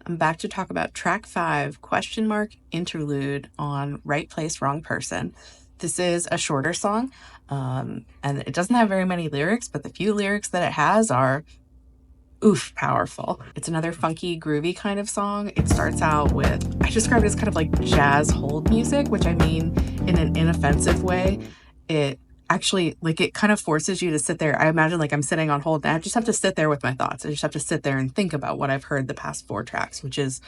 I'm back to talk about track 5, question mark interlude on Right Place, Wrong Person. This is a shorter song, and it doesn't have very many lyrics, but the few lyrics that it has are oof, powerful. It's another funky, groovy kind of song. It starts out with, I describe it as kind of like jazz hold music, which I mean in an inoffensive way. It actually, like, it kind of forces you to sit there. I imagine like I'm sitting on hold and I just have to sit there with my thoughts. I just have to sit there and think about what I've heard the past 4 tracks, which is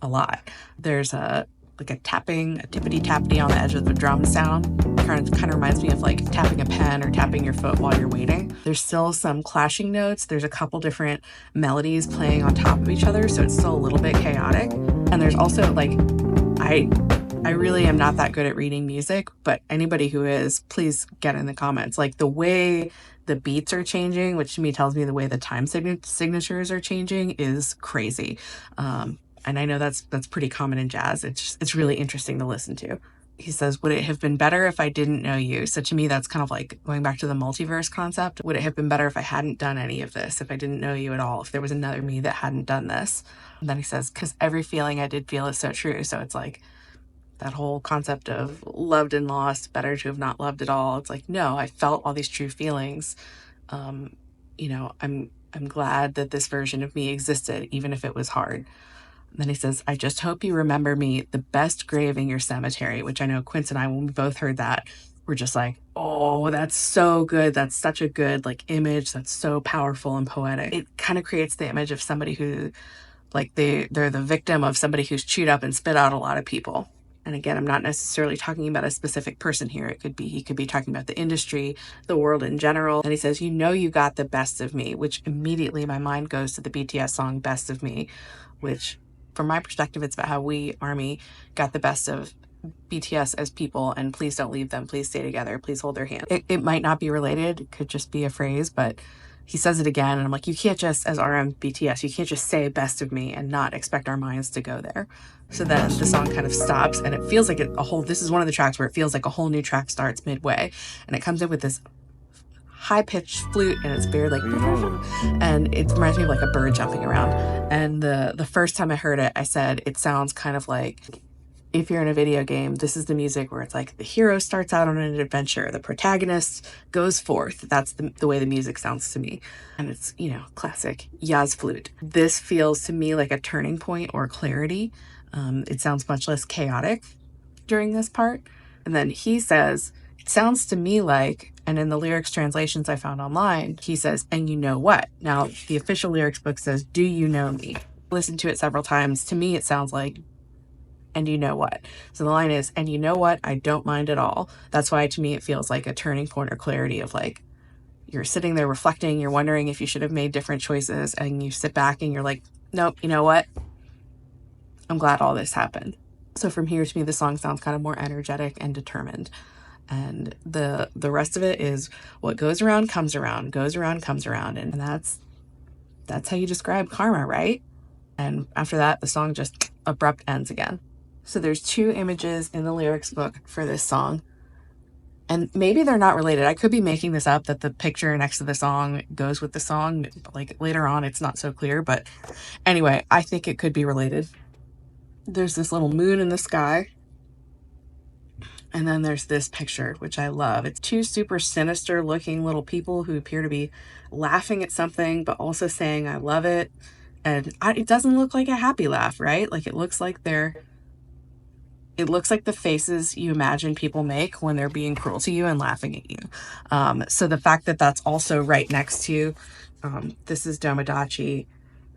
a lot. There's a like a tapping, a tippity-tappity on the edge of the drum sound. Kind of reminds me of like tapping a pen or tapping your foot while you're waiting. There's still some clashing notes. There's a couple different melodies playing on top of each other, so it's still a little bit chaotic. And there's also like, I really am not that good at reading music, but anybody who is, please get in the comments. Like the way the beats are changing, which to me tells me the way the time signatures are changing, is crazy. And I know that's pretty common in jazz. It's really interesting to listen to. He says, would it have been better if I didn't know you? So to me, that's kind of like going back to the multiverse concept. Would it have been better if I hadn't done any of this, if I didn't know you at all, if there was another me that hadn't done this? And then he says, because every feeling I did feel is so true. So it's like that whole concept of loved and lost, better to have not loved at all. It's like, no, I felt all these true feelings. I'm glad that this version of me existed, even if it was hard. Then he says, I just hope you remember me, the best grave in your cemetery, which I know Quince and I, when we both heard that, we're just like, oh, that's so good. That's such a good like image. That's so powerful and poetic. It kind of creates the image of somebody who, like, they're the victim of somebody who's chewed up and spit out a lot of people. And again, I'm not necessarily talking about a specific person here. He could be talking about the industry, the world in general. And he says, you know, you got the best of me, which immediately my mind goes to the BTS song Best of Me, which from my perspective, it's about how we, ARMY, got the best of BTS as people, and please don't leave them. Please stay together. Please hold their hand. It might not be related. It could just be a phrase, but he says it again. And I'm like, you can't just, as RM of BTS, you can't just say best of me and not expect our minds to go there. So then the song kind of stops and it feels like this is one of the tracks where it feels like a whole new track starts midway. And it comes in with this high-pitched flute and it's very like, and it reminds me of like a bird jumping around. And the first time I heard it, I said it sounds kind of like if you're in a video game, this is the music where it's like the hero starts out on an adventure, the protagonist goes forth. That's the way the music sounds to me. And it's, classic jazz flute. This feels to me like a turning point or clarity. It sounds much less chaotic during this part. And then he says, it sounds to me like, and in the lyrics translations I found online, he says, and you know what? Now, the official lyrics book says, do you know me? Listened to it several times. To me, it sounds like, and you know what? So the line is, and you know what? I don't mind at all. That's why to me it feels like a turning point or clarity of like, you're sitting there reflecting, you're wondering if you should have made different choices, and you sit back and you're like, nope, you know what? I'm glad all this happened. So from here, to me, the song sounds kind of more energetic and determined. And the rest of it is what goes around comes around, goes around comes around. And that's how you describe karma, right? And after that, the song just abrupt ends again. So there's 2 images in the lyrics book for this song. And maybe they're not related. I could be making this up, that the picture next to the song goes with the song. Like later on, it's not so clear. But anyway, I think it could be related. There's this little moon in the sky. And then there's this picture, which I love. It's 2 super sinister looking little people who appear to be laughing at something, but also saying, I love it. And it doesn't look like a happy laugh, right? Like it looks like the faces you imagine people make when they're being cruel to you and laughing at you. So the fact that that's also right next to, this is Domodachi,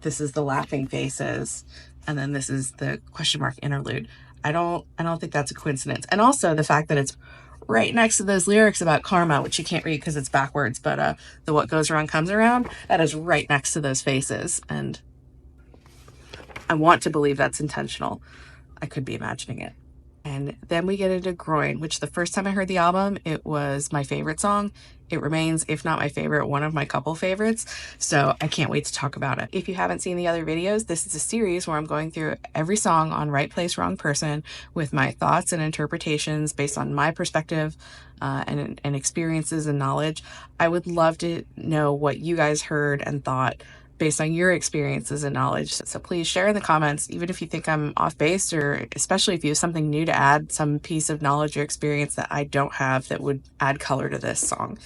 this is the laughing faces, and then this is the question mark interlude. I don't think that's a coincidence. And also the fact that it's right next to those lyrics about karma, which you can't read because it's backwards, but the what goes around comes around, that is right next to those faces. And I want to believe that's intentional. I could be imagining it. And then we get into Groin, which the first time I heard the album, it was my favorite song. It remains, if not my favorite, one of my couple favorites. So I can't wait to talk about it. If you haven't seen the other videos, this is a series where I'm going through every song on Right Place, Wrong Person with my thoughts and interpretations based on my perspective and experiences and knowledge. I would love to know what you guys heard and thought based on your experiences and knowledge. So please share in the comments, even if you think I'm off base, or especially if you have something new to add, some piece of knowledge or experience that I don't have that would add color to this song.